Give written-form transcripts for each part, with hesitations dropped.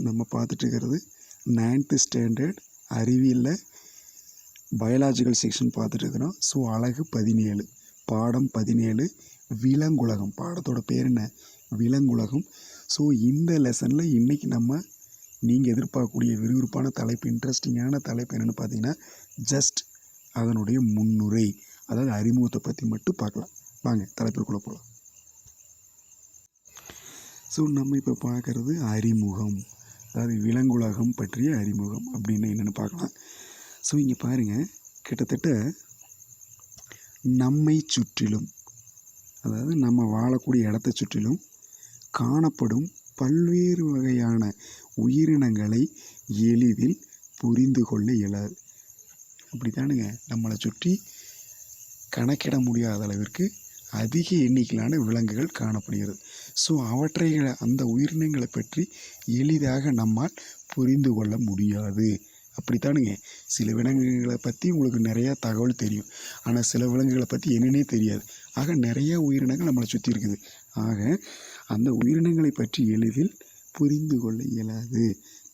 நம்ம பார்த்துட்டு இருக்கிறது 9th ஸ்டாண்டர்ட் அறிவியலில் பயாலஜிக்கல் செக்ஷன் பார்த்துட்டு இருக்கிறோம். ஸோ அழகு 17 பாடம் 17 விலங்குலகம். பாடத்தோட பேர் என்ன? விலங்குலகம். ஸோ இந்த லெசனில் இன்றைக்கி நீங்கள் எதிர்பார்க்கக்கூடிய விறுவிறுப்பான தலைப்பு, இன்ட்ரெஸ்டிங்கான தலைப்பு என்னென்னு பார்த்தீங்கன்னா ஜஸ்ட் அதனுடைய முன்னுரை, அதாவது அறிமுகத்தை பற்றி மட்டும் பார்க்கலாம். வாங்க தலைப்பிற்குள்ளே போகலாம். ஸோ நம்ம இப்போ பார்க்குறது அறிமுகம், அதாவது விலங்குலகம் பற்றிய அறிமுகம் அப்படின்னு என்னென்னு பார்க்கலாம். ஸோ இங்கே பாருங்கள், கிட்டத்தட்ட நம்மை சுற்றிலும், அதாவது நம்ம வாழக்கூடிய இடத்தை சுற்றிலும் காணப்படும் பல்வேறு வகையான உயிரினங்களை எளிதில் புரிந்து கொள்ள இயலாது. அப்படித்தானுங்க, நம்மளை சுற்றி கணக்கிட முடியாத அளவிற்கு அதிக எண்ணிக்கையிலான விலங்குகள் காணப்படுகிறது. ஸோ அந்த உயிரினங்களை பற்றி எளிதாக நம்மால் புரிந்து கொள்ள முடியாது. அப்படித்தானுங்க, சில விலங்குகளை பற்றி உங்களுக்கு நிறையா தகவல் தெரியும், ஆனால் சில விலங்குகளை பற்றி என்னன்னே தெரியாது. ஆக நிறையா உயிரினங்கள் நம்மளை சுற்றி இருக்குது. ஆக அந்த உயிரினங்களை பற்றி எளிதில் புரிந்து கொள்ள இயலாது.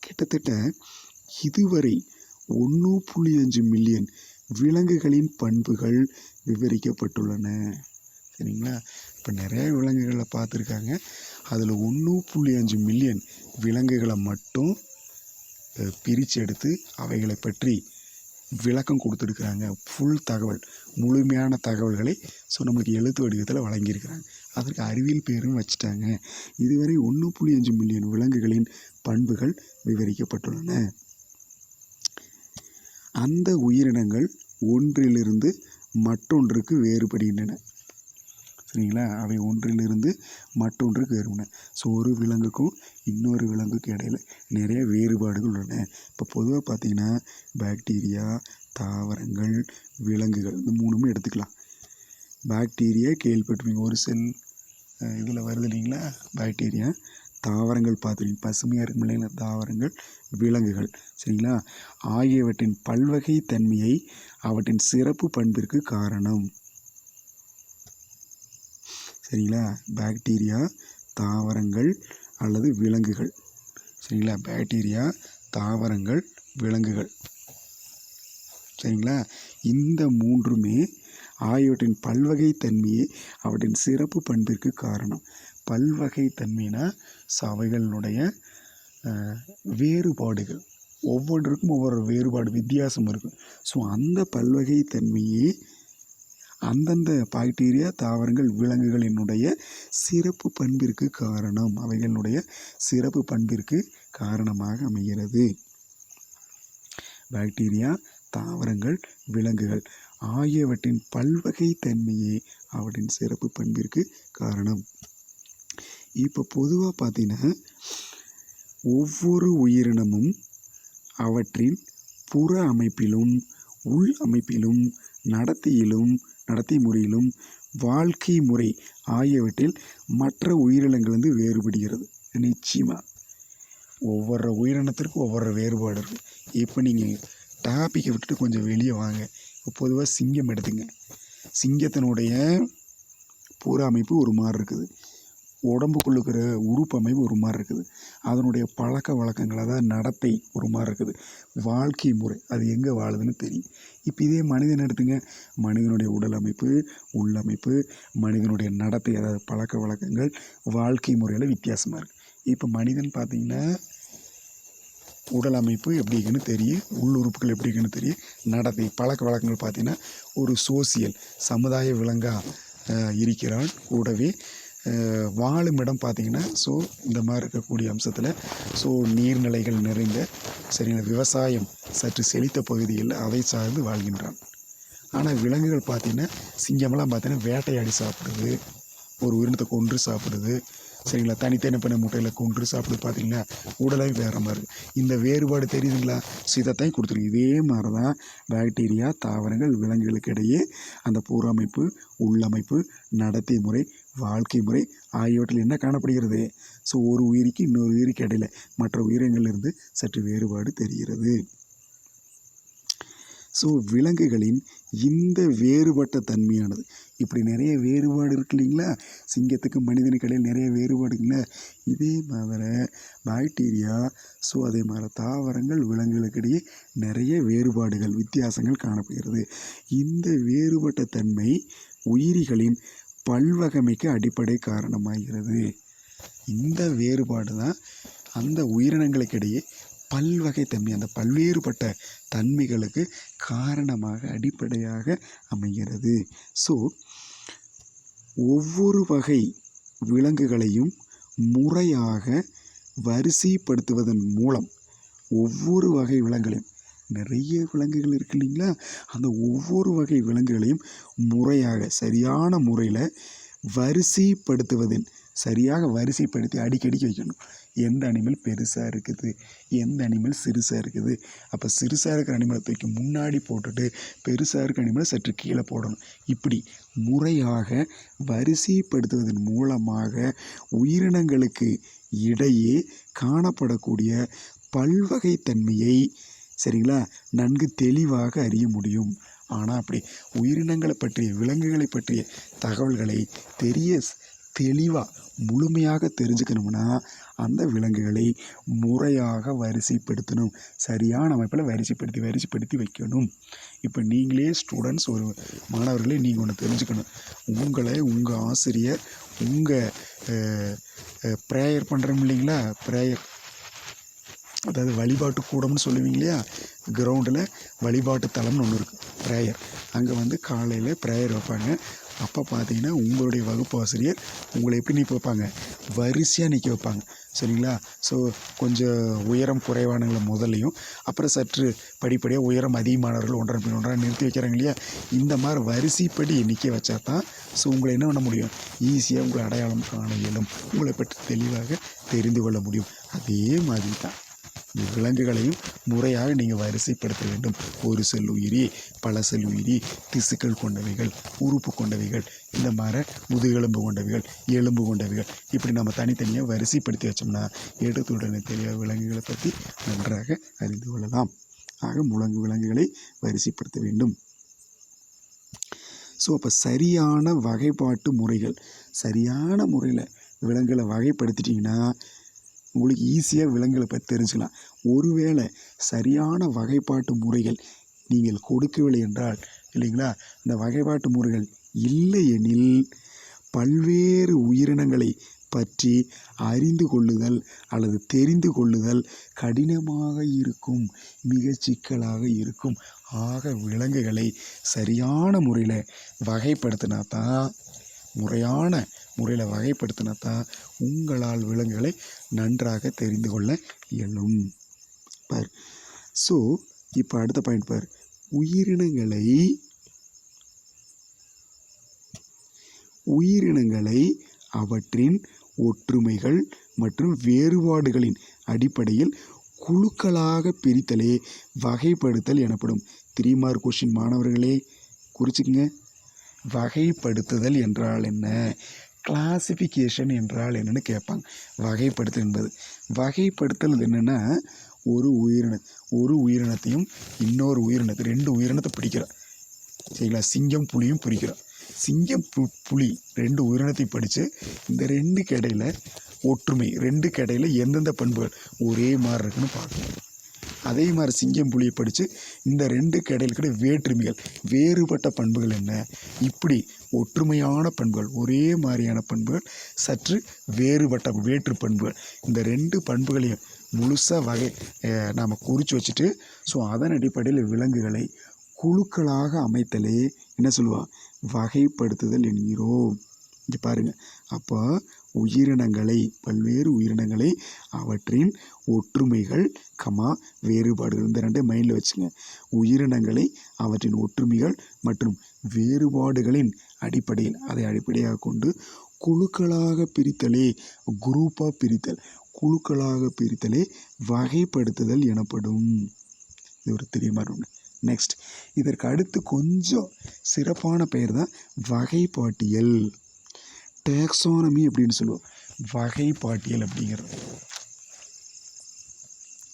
கிட்டத்தட்ட இதுவரை 1.5 மில்லியன் விலங்குகளின் பண்புகள் விவரிக்கப்பட்டுள்ளன. சரிங்களா? இப்போ நிறைய விலங்குகளை பார்த்துருக்காங்க. அதில் 1.5 மில்லியன் விலங்குகளை மட்டும் பிரித்து எடுத்து அவைகளை பற்றி விளக்கம் கொடுத்துருக்குறாங்க. ஃபுல் தகவல், முழுமையான தகவல்களை ஸோ நம்மளுக்கு எழுத்து வடிவத்தில் வழங்கியிருக்கிறாங்க. அதற்கு அறிவியல் பேரும் வச்சுட்டாங்க. இதுவரை 1.5 மில்லியன் விலங்குகளின் பண்புகள் விவரிக்கப்பட்டுள்ளன. அந்த உயிரினங்கள் ஒன்றிலிருந்து மற்றொன்றுக்கு வேறுபடுகின்றன. சரிங்களா? அவை ஒன்றிலிருந்து மற்றொன்றுக்கு வேறுபடுன. ஸோ ஒரு விலங்குக்கும் இன்னொரு விலங்குக்கும் இடையில் நிறைய வேறுபாடுகள் உள்ளன. இப்போ பொதுவாக பார்த்திங்கன்னா பாக்டீரியா, தாவரங்கள், விலங்குகள், இந்த மூணுமே எடுத்துக்கலாம். பாக்டீரியா கேள்விப்பட்டிருப்பீங்க, ஒரு செல் இதில் வருது இல்லைங்களா? பாக்டீரியா. தாவரங்கள் பார்த்துருக்கீங்க, பசுமையாக இருக்கும் இல்லைங்களா? தாவரங்கள், விலங்குகள். சரிங்களா? ஆகியவற்றின் பல்வகை தன்மையை அவற்றின் சிறப்பு பண்பிற்கு காரணம். சரிங்களா? பாக்டீரியா, தாவரங்கள் அல்லது விலங்குகள். சரிங்களா? பாக்டீரியா, தாவரங்கள், விலங்குகள். சரிங்களா? இந்த மூன்றுமே ஆகியவற்றின் பல்வகை தன்மையே அவற்றின் சிறப்பு பண்பிற்கு காரணம். பல்வகை தன்மைனா அவைகளுடைய வேறுபாடுகள், ஒவ்வொன்றுக்கும் ஒவ்வொரு வேறுபாடு, வித்தியாசம் இருக்கும். ஸோ அந்த பல்வகை தன்மையே அந்தந்த பாக்டீரியா, தாவரங்கள், விலங்குகளினுடைய சிறப்பு பண்பிற்கு காரணம், அவைகளுடைய சிறப்பு பண்பிற்கு காரணமாக அமைகிறது. பாக்டீரியா, தாவரங்கள், விலங்குகள் ஆகியவற்றின் பல்வகை தன்மையே அவற்றின் சிறப்பு பண்பிற்கு காரணம். இப்போ பொதுவாக பார்த்தீங்கன்னா ஒவ்வொரு உயிரினமும் அவற்றின் புற அமைப்பிலும் உள் அமைப்பிலும் நடத்தை முறையிலும் வாழ்க்கை முறை ஆகியவற்றில் மற்ற உயிரினங்களிலிருந்து வேறுபடுகிறது. நிச்சயமாக ஒவ்வொரு உயிரினத்திற்கும் ஒவ்வொரு வேறுபாடு இருக்குது. இப்போ நீங்கள் டாப்பிக்கை விட்டுட்டு கொஞ்சம் வெளியே வாங்க. இப்போ பொதுவாக சிங்கம் எடுத்துங்க. சிங்கத்தினுடைய புற அமைப்பு ஒரு மாதிரி இருக்குது, உடம்புக்குள்ள இருக்கிற உறுப்பு அமைப்பு ஒரு மாதிரி இருக்குது, அதனுடைய பழக்க வழக்கங்கள், அதாவது நடத்தை ஒரு மாதிரி இருக்குது, வாழ்க்கை முறை அது எங்கே வாழுதுன்னு தெரியும். இப்போ இதே மனிதன் எடுத்துங்க. மனிதனுடைய உடல் அமைப்பு, உள்ளமைப்பு, மனிதனுடைய நடத்தை, அதாவது பழக்க வழக்கங்கள், வாழ்க்கை முறையில் வித்தியாசமாக இருக்குது. இப்போ மனிதன் பார்த்திங்கன்னா உடல் அமைப்பு எப்படி இருக்குன்னு தெரியும், உள்ளுறுப்புகள் எப்படி இருக்குன்னு தெரியும், நடத்தை, பழக்க வழக்கங்கள் பார்த்திங்கன்னா ஒரு சோசியல் சமுதாய விலங்காக இருக்கிறான். கூடவே வாழும் இடம் பார்த்திங்கன்னா ஸோ இந்த மாதிரி இருக்கக்கூடிய அம்சத்தில் ஸோ நீர்நிலைகள் நிறைந்த சரிங்களா விவசாயம் சற்று செழித்த பகுதிகளில் அதை சார்ந்து வாழ்கின்றான். ஆனால் விலங்குகள் பார்த்திங்கன்னா சிங்கமெல்லாம் பார்த்திங்கன்னா வேட்டையாடி சாப்பிடுது, ஒரு உயிரினத்தை கொன்று சாப்பிடுது. சரிங்களா? தனித்தனி பண்ண முட்டையில் கொன்று சாப்பிடுது. பார்த்திங்கன்னா உடலாக வேறு மாதிரி இருக்குது. இந்த வேறுபாடு தெரியுதுங்களா? ஸோ இதைத்தான் கொடுத்துருக்கு. இதே மாதிரி தான் பாக்டீரியா, தாவரங்கள், விலங்குகளுக்கு இடையே அந்த புறமைப்பு, உள்ளமைப்பு, நடத்தை முறை, வாழ்க்கை முறை ஆகியவற்றில் என்ன காணப்படுகிறது? ஸோ ஒரு உயிரிக்கு இன்னொரு உயிருக்கு இடையில் மற்ற உயிரினங்களிலிருந்து சற்று வேறுபாடு தெரிகிறது. ஸோ விலங்குகளின் இந்த வேறுபட்ட தன்மையானது இப்படி நிறைய வேறுபாடு இருக்கு இல்லைங்களா, சிங்கத்துக்கு மனிதனுக்கு இடையில் நிறைய வேறுபாடுங்கள, இதே மாதிரி பாக்டீரியா, ஸோ அதே மாதிரி தாவரங்கள் விலங்குகளுக்கு இடையே நிறைய வேறுபாடுகள் வித்தியாசங்கள் காணப்படுகிறது. இந்த வேறுபட்ட தன்மை உயிரிகளின் பல்வகைமைக்கு அடிப்படை காரணமாகிறது. இந்த வேறுபாடு தான் அந்த உயிரினங்களுக்கிடையே பல்வகை தன்மை, அந்த பல்வேறுபட்ட தன்மைகளுக்கு காரணமாக அடிப்படையாக அமைகிறது. ஸோ ஒவ்வொரு வகை விலங்குகளையும் முறையாக வரிசைப்படுத்துவதன் மூலம் ஒவ்வொரு வகை விலங்குகளையும், நிறைய விலங்குகள் இருக்கு இல்லைங்களா, அந்த ஒவ்வொரு வகை விலங்குகளையும் முறையாக சரியான முறையில் வரிசைப்படுத்துவதன், சரியாக வரிசைப்படுத்தி அடிக்கடிக்கு வைக்கணும். எந்த அனிமல் பெருசாக இருக்குது, எந்த அனிமல் சிறுசாக இருக்குது, அப்போ சிறுசாக இருக்கிற அனிமலை தூக்கி முன்னாடி போட்டுட்டு பெருசாக இருக்கிற அனிமலை சற்று கீழே போடணும். இப்படி முறையாக வரிசைப்படுத்துவதன் மூலமாக உயிரினங்களுக்கு இடையே காணப்படக்கூடிய பல்வகைத்தன்மையை சரிங்களா நன்கு தெளிவாக அறிய முடியும். ஆனால் அப்படி உயிரினங்களை பற்றிய விலங்குகளை பற்றிய தகவல்களை தெளிவாக முழுமையாக தெரிஞ்சுக்கணும்னா அந்த விலங்குகளை முறையாக வரிசைப்படுத்தணும், சரியான அமைப்பில் வரிசைப்படுத்தி வைக்கணும். இப்போ நீங்களே ஸ்டூடெண்ட்ஸ், ஒரு மாணவர்களே நீங்கள் ஒன்று தெரிஞ்சுக்கணும். உங்கள் ஆசிரியர் உங்கள் ப்ரேயர் பண்ணுறோம் இல்லைங்களா, ப்ரேயர் அதாவது வழிபாட்டு கூடம்னு சொல்லுவீங்க இல்லையா, கிரவுண்டில் வழிபாட்டு தலம்னு ஒன்று இருக்குது, ப்ரேயர். அங்கே காலையில் ப்ரேயர் வைப்பாங்க. அப்போ பார்த்தீங்கன்னா உங்களுடைய வகுப்பு ஆசிரியர் உங்களை எப்படி நிற்க வைப்பாங்க, வரிசையாக நிற்க வைப்பாங்க சரிங்களா. ஸோ கொஞ்சம் உயரம் குறைவானவங்களை முதல்லையும், அப்புறம் சற்று படிப்படியாக உயரம் அதிகமானவர்கள் ஒன்றரை பின் ஒன்றாக நிறுத்தி வைக்கிறாங்க இல்லையா. இந்த மாதிரி வரிசைப்படி நிற்க வச்சா தான் ஸோ உங்களை என்ன பண்ண முடியும், ஈஸியாக உங்களை அடையாளம் காண இயலும், உங்களை பற்றி தெளிவாக தெரிந்து கொள்ள முடியும். அதே மாதிரி தான் விலங்குகளையும் முறையாக நீங்கள் வரிசைப்படுத்த வேண்டும். ஒரு செல் உயிரி, பல செல் உயிரி, திசுக்கள் கொண்டவைகள், உறுப்பு கொண்டவைகள், இந்த மாதிரி முதுகெலும்பு கொண்டவைகள், எலும்பு கொண்டவைகள், இப்படி நம்ம தனித்தனியாக வரிசைப்படுத்தி வச்சோம்னா எடுத்துடனே தெரியாத விலங்குகளை பற்றி நன்றாக அறிந்து கொள்ளலாம். ஆக விலங்குகளை வரிசைப்படுத்த வேண்டும். ஸோ அப்போ சரியான வகைப்பாட்டு முறைகள், சரியான முறையில் விலங்குகளை வகைப்படுத்திட்டிங்கன்னா உங்களுக்கு ஈஸியாக விலங்குகளை பற்றி தெரிஞ்சுக்கலாம். ஒருவேளை சரியான வகைப்பாட்டு முறைகள் நீங்கள் கொடுக்கவில்லை என்றால் இல்லைங்களா, இந்த வகைப்பாட்டு முறைகள் இல்லை எனில் பல்வேறு உயிரினங்களை பற்றி அறிந்து கொள்ளுதல் அல்லது தெரிந்து கொள்ளுதல் கடினமாக இருக்கும், மிக சிக்கலாக இருக்கும். ஆக விலங்குகளை சரியான முறையில் வகைப்படுத்தினா தான், முறையான முறையில் வகைப்படுத்தினா தான் உங்களால் விலங்குகளை நன்றாக தெரிந்து கொள்ள இயலும். பார். ஸோ இப்போ அடுத்த பாயிண்ட் பார். உயிரினங்களை அவற்றின் ஒற்றுமைகள் மற்றும் வேறுபாடுகளின் அடிப்படையில் குழுக்களாக பிரித்தலே வகைப்படுத்தல் எனப்படும். 3 மார்க் கொஸ்டின் மாணவர்களே குறிச்சுக்குங்க. வகைப்படுத்துதல் என்றால் என்ன, கிளாசிஃபிகேஷன் என்றால் என்னன்னு கேட்பாங்க. வகைப்படுத்தல் என்பது, வகைப்படுத்தல் என்னென்னா ஒரு உயிரினத்தையும் இன்னொரு உயிரினத்தை, 2 உயிரினத்தை பிடிக்கிறோம் சரிங்களா. சிங்கம் புலியும் பிடிக்கிறோம். சிங்கம் புலி 2 உயிரினத்தையும் படித்து இந்த 2க்கு இடையில ஒற்றுமை, 2க்கு இடையில எந்தெந்த பண்புகள் ஒரே மாதிரி இருக்குன்னு பார்க்கணும். அதே மாதிரி சிங்கம் புலியை படித்து இந்த 2க்கு இடையில கூட வேற்றுமைகள், வேறுபட்ட பண்புகள் என்ன, இப்படி ஒற்றுமையான பண்புகள், ஒரே மாதிரியான பண்புகள், சற்று வேறுபட்ட வேற்று பண்புகள், இந்த 2 பண்புகளையும் முழுசாக நாம் குறித்து வச்சுட்டு ஸோ அதன் அடிப்படையில் விலங்குகளை குழுக்களாக அமைத்தலே என்ன சொல்லுவாள், வகைப்படுத்துதல் என்கிறோம். இங்கே பாருங்கள். அப்போ உயிரினங்களை, பல்வேறு உயிரினங்களை அவற்றின் ஒற்றுமைகள் வேறுபாடுகள், இந்த 2 மைண்டில் வச்சுங்க. உயிரினங்களை அவற்றின் ஒற்றுமைகள் மற்றும் வேறுபாடுகளின் அடிப்படையில், அதை அடிப்படையாக கொண்டு குழுக்களாக பிரித்தலே, குரூப்பாக பிரித்தல், குழுக்களாக பிரித்தலே வகைப்படுத்துதல் எனப்படும். இது ஒரு தெரியுமா? நெக்ஸ்ட், இதற்கு அடுத்து கொஞ்சம் சிறப்பான பெயர் தான் வகைப்பாட்டியல், டாக்ஸானமி அப்படின்னு சொல்லுவோம். வகைப்பாட்டியல் அப்படிங்கிறது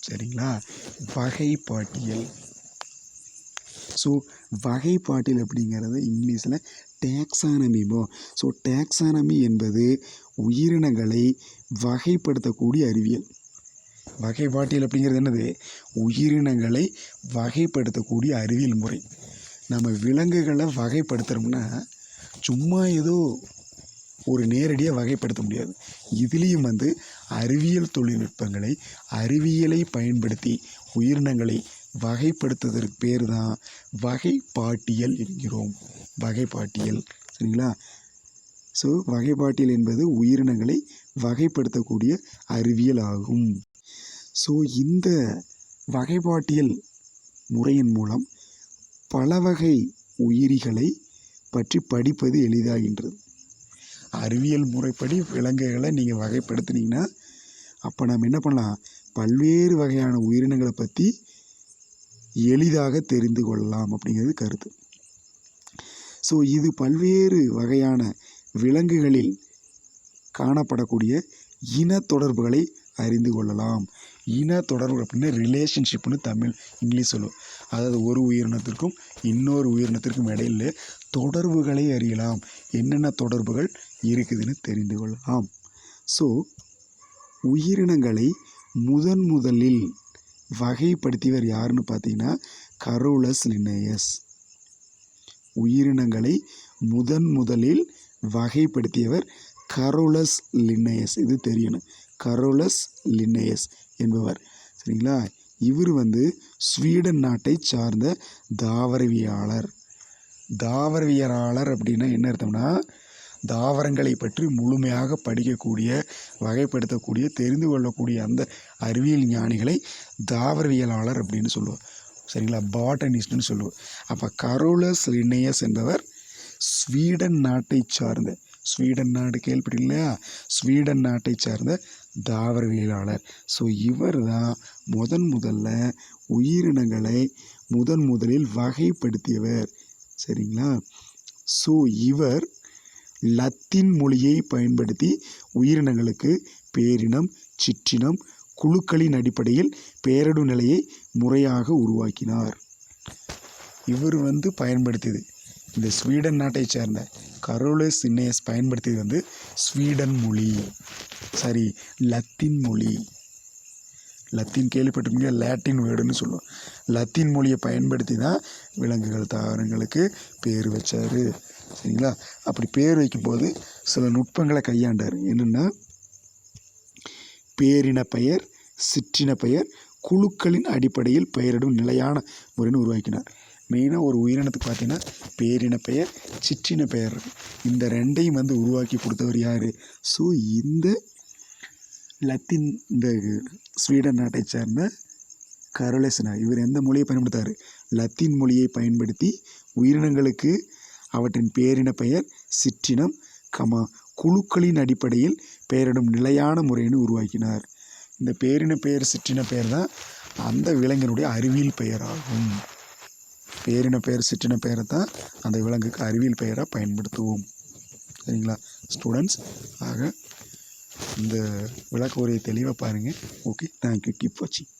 சரிங்களா. வகைப்பாட்டியல். ஸோ வகைப்பாட்டியல் அப்படிங்கிறது இங்கிலீஷில் டேக்ஸானமிபோ. ஸோ டேக்ஸானமி என்பது உயிரினங்களை வகைப்படுத்தக்கூடிய அறிவியல். வகைப்பாட்டியல் அப்படிங்கிறது என்னது? உயிரினங்களை வகைப்படுத்தக்கூடிய அறிவியல் முறை. நம்ம விலங்குகளை வகைப்படுத்துகிறோம்னா சும்மா ஏதோ ஒரு நேரடியாக வகைப்படுத்த முடியாது. இதுலேயும் அறிவியல் தொழில்நுட்பங்களை, அறிவியலை பயன்படுத்தி உயிரினங்களை வகைப்படுத்துவதற்கு பேர் தான் வகைப்பாட்டியல் என்கிறோம். வகைப்பாட்டியல். சரிங்களா? ஸோ வகைப்பாட்டியல் என்பது உயிரினங்களை வகைப்படுத்தக்கூடிய அறிவியல் ஆகும். ஸோ இந்த வகைப்பாட்டியல் முறையின் மூலம் பல வகை உயிரிகளை பற்றி படிப்பது எளிதாகின்றது. அறிவியல் முறைப்படி விலங்குகளை நீங்கள் வகைப்படுத்தினீங்கன்னா அப்போ நம்ம என்ன பண்ணலாம்? பல்வேறு வகையான உயிரினங்களை பற்றி எளிதாக தெரிந்து கொள்ளலாம் அப்படிங்கிறது கருத்து. ஸோ இது பல்வேறு வகையான விலங்குகளில் காணப்படக்கூடிய இன தொடர்புகளை அறிந்து கொள்ளலாம். இன தொடர்பு அப்படின்னா ரிலேஷன்ஷிப்னு இங்கிலீஷ் சொல்லுவோம். அதாவது ஒரு உயிரினத்திற்கும் இன்னொரு உயிரினத்திற்கும் இடையில் தொடர்புகளை அறியலாம். என்னென்ன தொடர்புகள் இருக்குதுன்னு தெரிந்து கொள்ளலாம். ஸோ உயிரினங்களை முதலில் வகைப்படுத்தியவர் யாருன்னு பார்த்தீங்கன்னா கரோலஸ் லின்னேயஸ். உயிரினங்களை முதலில் வகைப்படுத்தியவர் கரோலஸ் லின்னேயஸ். இது தெரியணும். கரோலஸ் லின்னேயஸ் என்பவர். சரிங்களா? இவர் ஸ்வீடன் நாட்டை சார்ந்த தாவரவியலாளர். தாவரவியலாளர் அப்படின்னா என்ன அர்த்தம்னா தாவரங்களை பற்றி முழுமையாக படிக்கக்கூடிய, வகைப்படுத்தக்கூடிய, தெரிந்து கொள்ளக்கூடிய அந்த அறிவியல் ஞானிகளை தாவரவியலாளர் அப்படின்னு சொல்லுவோம். சரிங்களா? பாட்டனிஸ்ட்னு சொல்லுவோம். அப்போ கரோலஸ் லின்னேயஸ் என்பவர் ஸ்வீடன் நாட்டை சார்ந்த, ஸ்வீடன் நாடு கேள்விப்பட்டீங்க இல்லையா? ஸ்வீடன் நாட்டை சார்ந்த தாவரவியலாளர். ஸோ இவர் தான் முதல்ல உயிரினங்களை முதலில் வகைப்படுத்தியவர். சரிங்களா? ஸோ இவர் லத்தீன் மொழியை பயன்படுத்தி உயிரினங்களுக்கு பேரினம், சிற்றினம், குழுக்களின் அடிப்படையில் பெயரிடும் நிலையை முறையாக உருவாக்கினார். இவர் பயன்படுத்தியது இந்த ஸ்வீடன் நாட்டை சேர்ந்த கரோலஸ் லின்னேயஸ் பயன்படுத்தியது ஸ்வீடன் மொழி, சரி லத்தீன் மொழி. லத்தீன் கேள்விப்பட்டிருக்கீங்க, லாட்டின் வேர்டுன்னு சொல்லுவோம். லத்தீன் மொழியை பயன்படுத்தி தான் விலங்குகள், தாவரங்களுக்கு பேர் வச்சார். சரிங்களா? அப்படி பேர் வைக்கும்போது சில நுட்பங்களை கையாண்டார். என்னென்னா பேரின பெயர், சிற்றின பெயர், குழுக்களின் அடிப்படையில் பெயரிடும் நிலையான முறைன்னு உருவாக்கினார். மெயினாக ஒரு உயிரினத்துக்கு பார்த்தீங்கன்னா பேரின பெயர், சிற்றின பெயர் இந்த ரெண்டையும் உருவாக்கி கொடுத்தவர் யார்? ஸோ இந்த லத்தீன், இந்த ஸ்வீடன் நாட்டை சேர்ந்த கரோலஸ். இவர் எந்த மொழியை பயன்படுத்தார்? லத்தீன் மொழியை பயன்படுத்தி உயிரினங்களுக்கு அவற்றின் பேரின பெயர், சிற்றினம், குழுக்களின் அடிப்படையில் பெயரிடும் நிலையான முறைன்னு உருவாக்கினார். இந்த பேரின பெயர், சிற்றின பெயர் தான் அந்த விலங்கினுடைய அறிவியல் பெயராகும். பேரின பெயர், சிற்றின பெயரை தான் அந்த விலங்குக்கு அறிவியல் பெயராக பயன்படுத்துவோம். சரிங்களா ஸ்டூடெண்ட்ஸ்? ஆக இந்த விளக்க உரையை தெளிவாக பாருங்கள். Okay, thank you. கீப் வாட்சிங்.